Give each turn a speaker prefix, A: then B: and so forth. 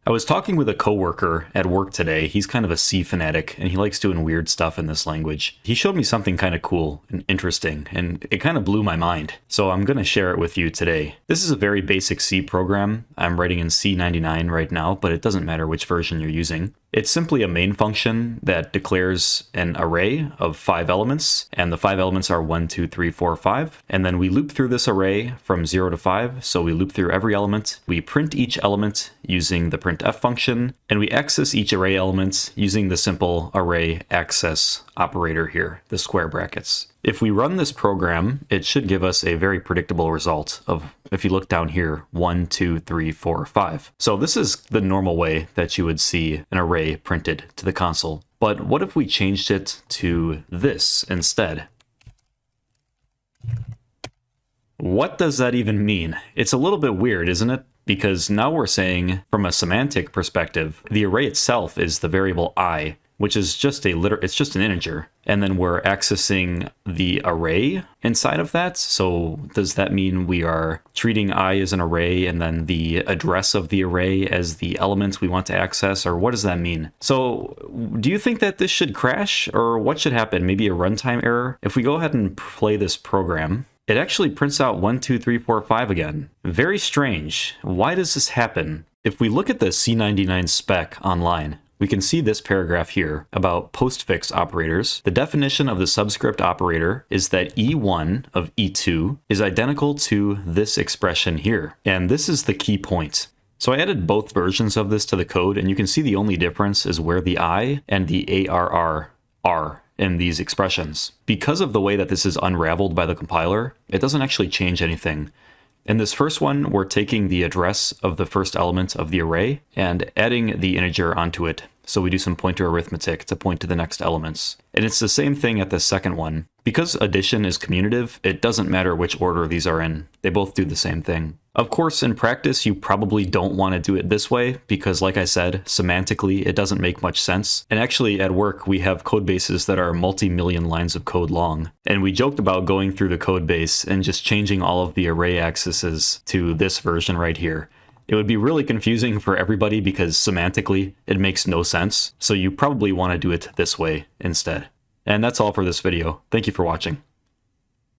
A: I was talking with a coworker at work today. He's kind of a C fanatic, and he likes doing weird stuff in this language. He showed me something kind of cool and interesting, and it kind of blew my mind. So I'm going to share it with you today. This is a very basic C program. I'm writing in C99 right now, but it doesn't matter which version you're using. It's simply a main function that declares an array of 5 elements, and the 5 elements are 1, 2, 3, 4, 5. And then we loop through this array from 0 to 5, so we loop through every element. We print each element using the printf function, and we access each array element using the simple array access operator here, the square brackets. If we run this program, it should give us a very predictable result of, if you look down here, 1, 2, 3, 4, 5. So this is the normal way that you would see an array printed to the console. But what if we changed it to this instead? What does that even mean? It's a little bit weird, isn't it? Because now we're saying, from a semantic perspective, the array itself is the variable I, which is just it's just an integer. And then we're accessing the array inside of that. So does that mean we are treating I as an array and then the address of the array as the elements we want to access? Or what does that mean? So do you think that this should crash, or what should happen? Maybe a runtime error? If we go ahead and play this program, it actually prints out 1, 2, 3, 4, 5 again. Very strange. Why does this happen? If we look at the C99 spec online, we can see this paragraph here about postfix operators. The definition of the subscript operator is that E1 of E2 is identical to this expression here. And this is the key point. So I added both versions of this to the code, and you can see the only difference is where the I and the ARR are in these expressions. Because of the way that this is unraveled by the compiler, it doesn't actually change anything. In this first one, we're taking the address of the first element of the array and adding the integer onto it. So we do some pointer arithmetic to point to the next elements. And it's the same thing at the second one. Because addition is commutative, it doesn't matter which order these are in. They both do the same thing. Of course, in practice, you probably don't want to do it this way because, like I said, semantically, it doesn't make much sense. And actually, at work, we have code bases that are multi-million lines of code long. And we joked about going through the code base and just changing all of the array accesses to this version right here. It would be really confusing for everybody because semantically, it makes no sense. So you probably want to do it this way instead. And that's all for this video. Thank you for watching.